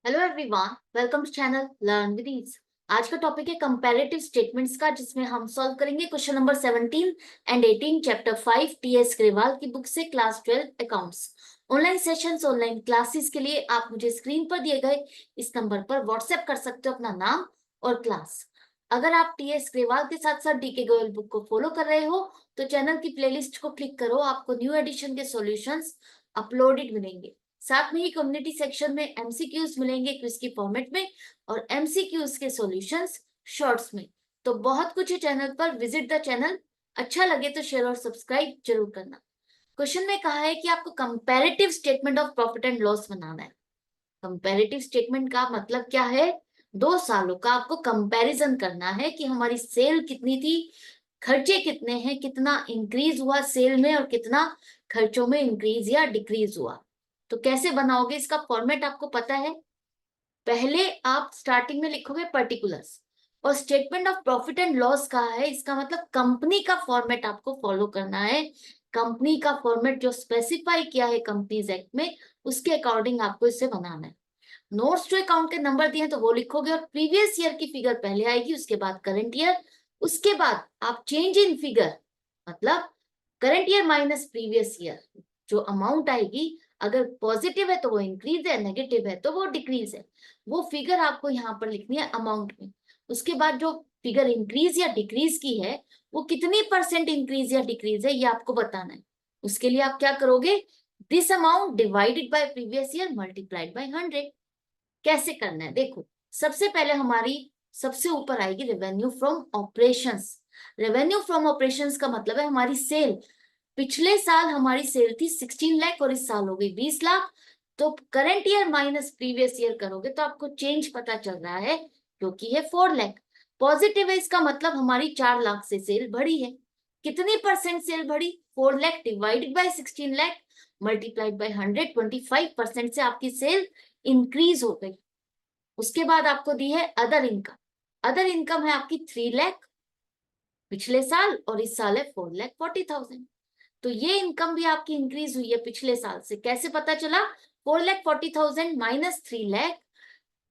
Hello everyone, welcome to channel learn with ease. आज का topic है कंपैरेटिव स्टेटमेंट्स का, जिसमें हम सॉल्व करेंगे question number 17 and 18 chapter 5 TS Grewal की बुक से class 12 accounts. Online sessions, online classes के लिए आप मुझे स्क्रीन पर दिए गए इस नंबर पर व्हाट्सएप कर सकते हो अपना नाम और क्लास। अगर आप टीएस ग्रेवाल के साथ साथ डीके गोयल बुक को फॉलो कर रहे हो तो चैनल की प्लेलिस्ट को क्लिक करो, आपको न्यू एडिशन के सॉल्यूशंस अपलोडेड मिलेंगे। साथ में ही कम्युनिटी सेक्शन में एमसीक्यूज मिलेंगे क्विज की फॉर्मेट में और एमसीक्यूज के सॉल्यूशंस शॉर्ट्स में। तो बहुत कुछ है चैनल पर, विजिट द चैनल। अच्छा लगे तो शेयर और सब्सक्राइब जरूर करना। क्वेश्चन में कहा है कि आपको comparative statement of profit and loss बनाना है। कंपैरेटिव स्टेटमेंट का मतलब क्या है? 2 सालों का आपको कंपैरिजन करना है कि हमारी सेल कितनी थी, खर्चे कितने हैं, कितना इंक्रीज हुआ सेल में और कितना खर्चों में इंक्रीज या डिक्रीज हुआ। तो कैसे बनाओगे? इसका फॉर्मेट आपको पता है। पहले आप स्टार्टिंग में लिखोगे पर्टिकुलर्स, और statement of profit and loss का है, इसका मतलब कंपनी का फॉर्मेट आपको फॉलो करना है। कंपनी का फॉर्मेट जो स्पेसिफाई किया है कंपनीज एक्ट में, उसके अकॉर्डिंग आपको इसे बनाना है। नोट्स टू अकाउंट के नंबर दिए तो वो लिखोगे, और प्रीवियस ईयर की फिगर पहले आएगी, उसके बाद करंट ईयर, उसके बाद आप चेंज इन फिगर, मतलब current year minus previous year, जो अमाउंट आएगी अगर पॉजिटिव है तो वो इंक्रीज है, नेगेटिव है तो वो डिक्रीज है, वो फिगर आपको यहाँ पर लिखनी है अमाउंट में। उसके बाद जो फिगर इंक्रीज या डिक्रीज की है वो कितनी परसेंट इंक्रीज या डिक्रीज है ये आपको बताना है। उसके लिए आप क्या करोगे? This amount divided by previous year multiplied by 100। कैसे करना है देखो। सबसे पहले हमारी सबसे ऊपर आएगी revenue from operations. Revenue from operations का मतलब है हमारी सेल। पिछले साल हमारी सेल थी 16 लाख और इस साल हो गई 20 लाख। तो current year minus previous year करोगे तो आपको चेंज पता चल रहा है, क्योंकि है 4 लाख। पॉजिटिव है, इसका मतलब हमारी 4 लाख से सेल बढ़ी है। कितनी परसेंट सेल बढ़ी? 4 lakh divided by 16 lakh multiplied by 100, 25% से आपकी सेल इंक्रीज हो गई। उसके बाद आपको दी है अदर इनकम। अदर इनकम है आपकी 3 लाख पिछले साल, और इस साल है 4,40,000। तो ये इनकम भी आपकी इंक्रीज हुई है पिछले साल से। कैसे पता चला? 4,40,000 माइनस 3 लाख,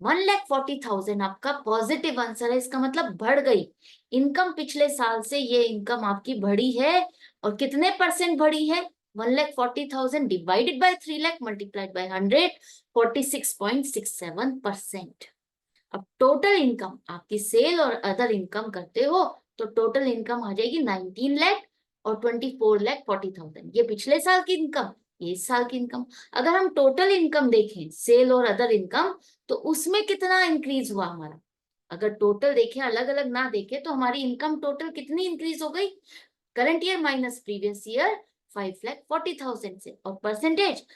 1,40,000 आपका पॉजिटिव आंसर है। इसका मतलब बढ़ गई इनकम पिछले साल से, ये इनकम आपकी बढ़ी है। और कितने परसेंट बढ़ी है? 1,40,000 divided by 3 lakh multiplied by 100, 46.67%। अब टोटल इनकम आपकी सेल और अदर इनकम करते हो तो टोटल इनकम आ जाएगी 19 लाख और 24,40,000। ये पिछले साल की इनकम, ये इस साल की इनकम। अगर हम टोटल इनकम देखें, सेल और अदर इनकम, तो उसमें कितना इंक्रीज हुआ हमारा? अगर टोटल देखें, अलग अलग ना देखें, तो हमारी इनकम टोटल कितनी इंक्रीज हो गई? Current year minus previous year 5,40,000 से, और percentage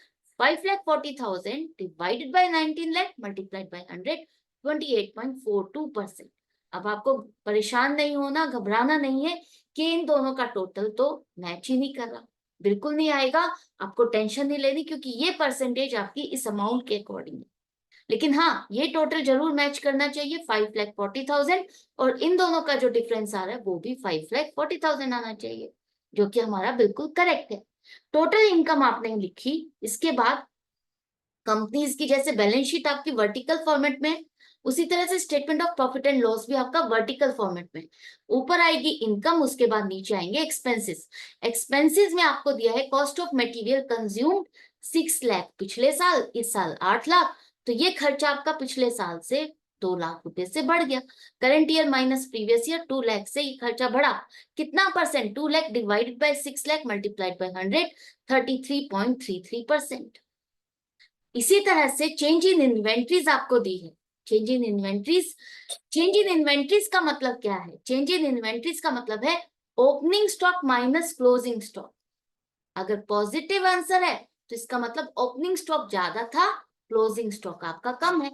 5,40,000 divided by 19 lakh multiplied by 100, 28.42%। अब आपको परेशान नहीं होना, घबराना नहीं है कि इन दोनों का टोटल तो मैच ही नहीं कर रहा। बिल्कुल नहीं आएगा, आपको टेंशन नहीं लेनी, क्योंकि ये परसेंटेज आपकी इस अमाउंट के अकॉर्डिंग है। लेकिन हाँ, ये टोटल जरूर मैच करना चाहिए 5,40,000, और इन दोनों का जो डिफरेंस आ रहा है वो भी 5,40,000 आना चाहिए, जो कि हमारा बिल्कुल करेक्ट है। टोटल इनकम आपने लिखी। इसके बाद कंपनीज की जैसे बैलेंस शीट आपकी वर्टिकल फॉर्मेट में, उसी तरह से statement of profit and loss भी आपका वर्टिकल फॉर्मेट में। ऊपर आएगी इनकम, उसके बाद नीचे आएंगे एक्सपेंसेस। एक्सपेंसेस में आपको दिया है cost of material consumed 6 lakh पिछले साल, इस साल 8 लाख। तो ये खर्चा आपका पिछले साल से 2 लाख रुपए से बढ़ गया। Current year minus previous year 2 lakh से ये खर्चा बढ़ा। कितना percent? 2 lakh divided by 6 lakh multiplied by 100, 33.33%। इसी तरह से चेंज इन इन्वेंट्रीज आपको दी है। Change in inventories, change in inventories का मतलब क्या है? चेंज इन इन्वेंट्रीज का मतलब है opening stock minus closing stock. अगर पॉजिटिव आंसर है तो इसका मतलब ओपनिंग स्टॉक ज्यादा था, क्लोजिंग स्टॉक आपका कम है।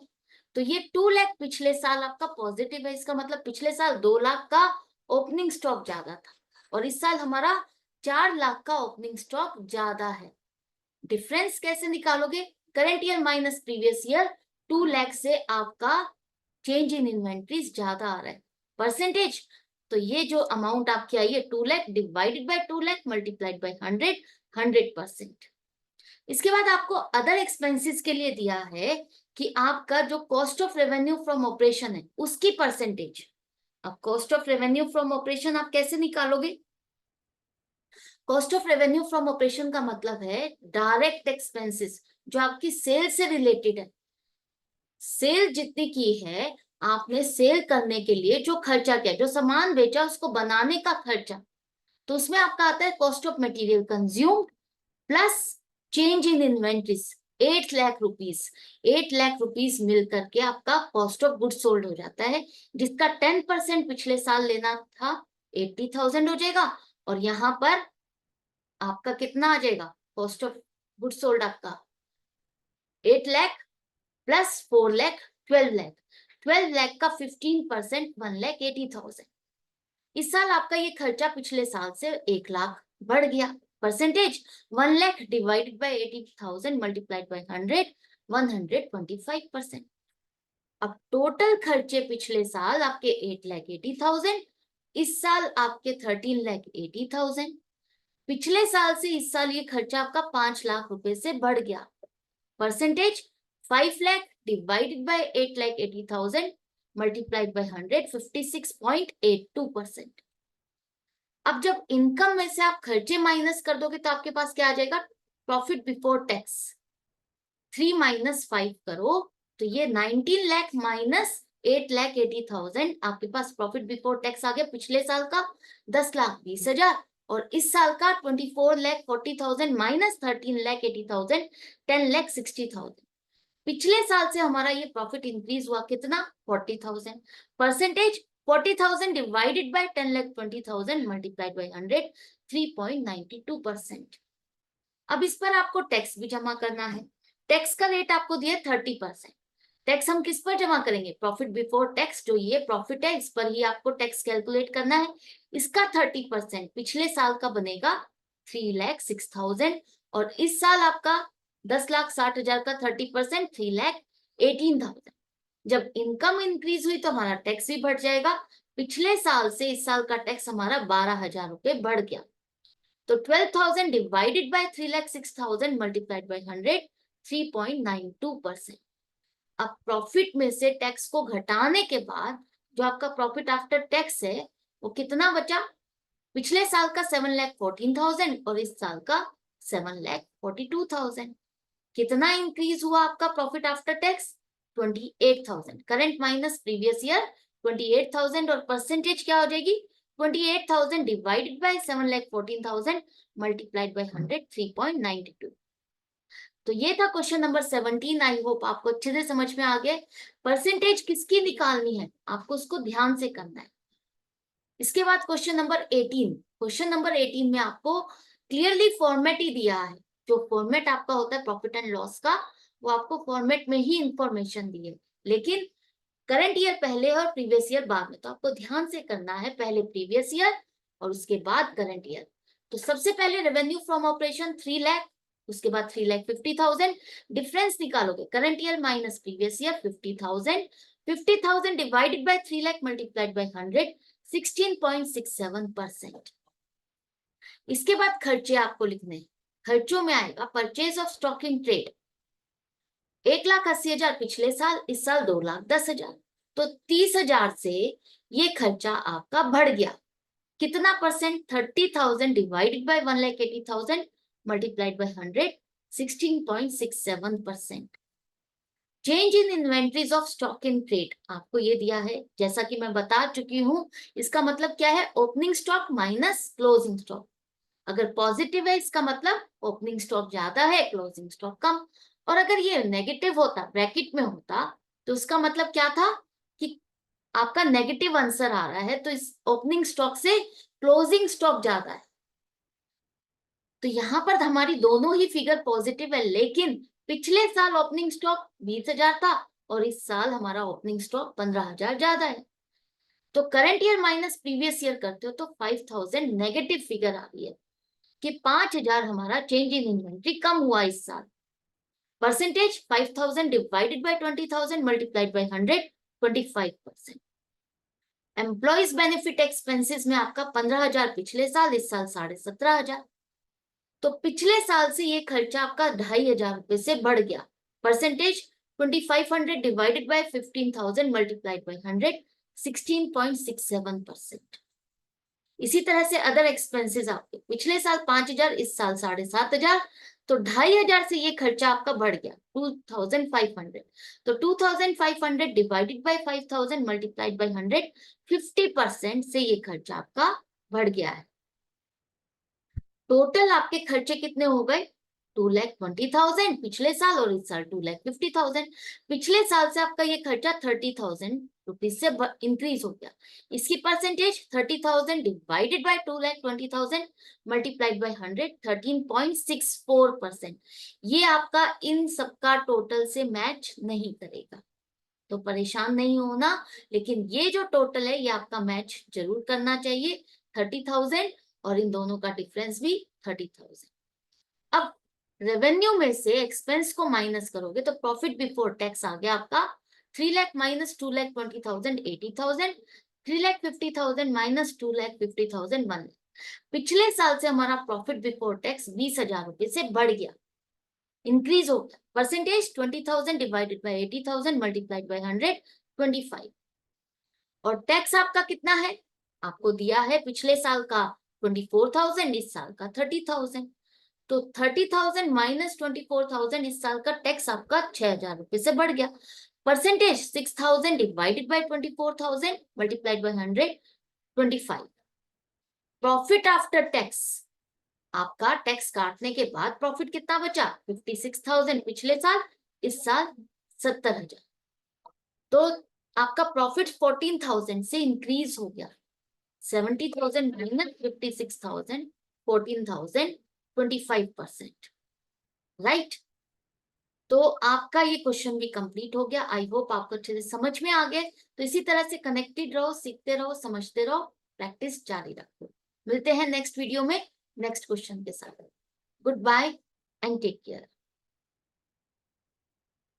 तो ये 2 लाख पिछले साल आपका पॉजिटिव है, इसका मतलब पिछले साल 2 लाख का ओपनिंग स्टॉक ज्यादा था, और इस साल हमारा 4 लाख का ओपनिंग स्टॉक ज्यादा है। डिफरेंस कैसे निकालोगे? Current year minus previous year, 2 lakh से आपका चेंज इन इन्वेंट्रीज ज्यादा आ रहा है। परसेंटेज, तो ये जो अमाउंट आपकी आई है 2 lakh divided by 2 lakh multiplied by 100, 100%। इसके बाद आपको अदर एक्सपेंसेस के लिए दिया है कि आपका जो cost of revenue from operation है उसकी परसेंटेज। अब cost of revenue from operation आप कैसे निकालोगे? Cost of revenue from operation का मतलब है डायरेक्ट एक्सपेंसेस जो आपकी सेल से रिलेटेड है। सेल जितनी की है, आपने सेल करने के लिए जो खर्चा किया, जो सामान बेचा उसको बनाने का खर्चा, तो उसमें आपका आता है cost of material consumed plus change in inventories 8 lakh rupees. 8 lakh rupees मिल करके आपका कॉस्ट ऑफ गुड्स सोल्ड हो जाता है, जिसका 10% पिछले साल लेना था 80,000 हो जाएगा, और यहाँ पर आपका कितना आ जाएगा कॉस्ट ऑफ गुड्स सोल्ड? आपका 8 लाख प्लस 4 लाख 12 लाख। 12 लाख का 15% 1,80,000। इस साल आपका ये खर्चा पिछले साल से 1 लाख बढ़ गया। Percentage 1 lakh divided by 80,000 multiplied by 100, 125%। अब टोटल खर्चे पिछले साल आपके 8,80,000, इस साल आपके 13,80,000। पिछले साल से इस साल ये खर्चा आपका 5 लाख रुपए से बढ़ गया। Percentage 5 lakh divided by 8,80,000 multiplied by 100, 56.82%। अब जब इनकम में से आप खर्चे माइनस कर दोगे तो आपके पास क्या आ जाएगा? Profit before tax. 3 माइनस 5 करो तो ये 19 लाख माइनस 8,80,000 आपके पास प्रॉफिट बिफोर टैक्स आ गया। पिछले साल का 10,20,000 और इस साल का 24,40,000 माइनस 13,80,000, 10,60,000। पिछले साल से हमारा ये प्रॉफिट इंक्रीज हुआ कितना? 40,000। Percentage 40,000 divided by 10,20,000 multiplied by 100, 3.92%। अब इस पर आपको टैक्स भी जमा करना है। टैक्स का रेट आपको दिया 30%। टैक्स हम किस पर जमा करेंगे? प्रॉफिट बिफोर टैक्स, जो ये प्रॉफिट है इस पर ही आपको टैक्स कैलकुलेट करना है। इसका 30% पिछले साल का बनेगा 3,06,000 और इस साल आपका 10,60,000 का 30% 3,18,000। जब इनकम इंक्रीज हुई तो हमारा टैक्स भी बढ़ जाएगा। पिछले साल से इस साल का टैक्स हमारा 12,000 रुपए बढ़ गया। तो 12,000 डिवाइडेड बाय 3,06,000 मल्टीप्लाइड बाय 100, 3.92%। अब प्रॉफिट में से टैक्स को घटाने के बाद जो आपका प्रॉफिट आफ्टर टैक्स है वो कितना बचा? पिछले साल का 7,14,000 और इस साल का 7,42,000। कितना इंक्रीज हुआ आपका profit after tax? 28,000। Current minus previous year 28,000 और परसेंटेज क्या हो जाएगी? 28,000 डिवाइडेड बाय 7,14,000 मल्टीप्लाइड बाय 100, 3.92। तो ये था क्वेश्चन नंबर 17। आई होप आपको अच्छे से समझ में आ गया। परसेंटेज किसकी निकालनी है आपको उसको ध्यान से करना है। इसके बाद क्वेश्चन नंबर 18। क्वेश्चन नंबर 18 में आपको क्लियरली फॉर्मेट ही दिया है। जो फॉर्मेट आपका होता है प्रॉफिट एंड लॉस का, वो आपको फॉर्मेट में ही इंफॉर्मेशन दी है, लेकिन करंट ईयर पहले और प्रीवियस ईयर बाद में। तो आपको ध्यान से करना है, पहले प्रीवियस ईयर और उसके बाद करंट ईयर। तो सबसे पहले रेवेन्यू फ्रॉम ऑपरेशन 3 लाख, उसके बाद 3,50,000। डिफरेंस निकालोगे current year minus previous year 50,000। 50,000 divided by 3 lakh multiplied by 100, 16.67%। इसके बाद खर्चे आपको लिखने हैं। खर्चों में आएगा purchase of stock in trade 1,80,000 पिछले साल, इस साल 2,10,000। तो 30,000 से ये खर्चा आपका बढ़ गया। कितना percent? 30,000 divided by 1,80,000 multiplied by 100, 16.67%। Change in inventories of stock in trade आपको ये दिया है, जैसा कि मैं बता चुकी हूं। इसका मतलब क्या है? Opening stock minus closing stock. अगर पॉजिटिव है इसका मतलब ओपनिंग स्टॉक ज्यादा है, क्लोजिंग स्टॉक कम। और अगर ये नेगेटिव होता, ब्रैकेट में होता, तो उसका मतलब क्या था कि आपका नेगेटिव आंसर आ रहा है, तो इस ओपनिंग स्टॉक से क्लोजिंग स्टॉक ज्यादा है। तो यहां पर हमारी दोनों ही फिगर पॉजिटिव है, लेकिन पिछले साल ओपनिंग स्टॉक 20,000 था और इस साल हमारा ओपनिंग स्टॉक 15,000 ज्यादा है। तो current year minus previous year करते हो तो 5,000 नेगेटिव फिगर आ रही है कि 5,000 हमारा चेंज इन इन्वेंट्री कम हुआ इस साल। Percentage 5,000 divided by 20,000 multiplied by 100, 25%। Employees benefit expenses में आपका 15,000 पिछले साल, इस साल 17,500। तो पिछले साल से ये खर्चा आपका 2,500 रुपए से बढ़ गया। Percentage 2500 divided by 15,000 multiplied by 100, 16.67%। इसी तरह से अदर एक्सपेंसेस आपके पिछले साल 5,000, इस साल 7,500, तो 2,500 से ये खर्चा आपका बढ़ गया 2,500। तो 2,500 डिवाइडेड बाय 5,000 मल्टीप्लाइड बाय 100, 50% से ये खर्चा आपका बढ़ गया है। टोटल आपके खर्चे कितने हो गए? 2,20,000 पिछले साल और इस साल 2,50,000। पिछले साल से आपका ये खर्चा 30,000 रुपीज से इंक्रीज हो गया। इसकी percentage 30,000 divided by 2,20,000 multiplied by 100, 13.64%। ये आपका इन सबका टोटल से मैच नहीं करेगा, तो परेशान नहीं होना, लेकिन ये जो टोटल है ये आपका मैच जरूर करना चाहिए, 30,000 और इन दोनों का डिफरेंस भी 30,000। अब रेवेन्यू में से एक्सपेंस को माइनस करोगे तो प्रॉफिट बिफोर टैक्स आ गया आपका 3 लाख माइनस 2,20,000 80,000, 3,50,000 माइनस 2,50,000 1 लाख। पिछले साल से हमारा प्रॉफिट बिफोर टैक्स 20,000 रुपए से बढ़ गया, इंक्रीज हो गया। Percentage 20,000 divided by 80,000 multiplied by 100, 25। और टैक्स आपका कितना है? आपको दिया है पिछले साल का 24,000, इस साल का 30,000। तो 30,000 माइनस 24,000, इस साल का टैक्स आपका 6,000 रुपए से बढ़ गया। Percentage 6,000 divided by 24,000 multiplied by 100, 25। Profit after tax, आपका टैक्स काटने के बाद प्रॉफिट कितना बचा? 56,000 पिछले साल, इस साल 70,000। तो आपका प्रॉफिट 14,000 से इंक्रीज हो गया। 70,000 माइनस 56,000, 14,000, 25%। राइट? तो आपका ये क्वेश्चन भी कंप्लीट हो गया। आई होप आपको अच्छे से समझ में आ गया। तो इसी तरह से कनेक्टेड रहो, सीखते रहो, समझते रहो, प्रैक्टिस जारी रखो। मिलते हैं नेक्स्ट वीडियो में नेक्स्ट क्वेश्चन के साथ। Good bye and take care.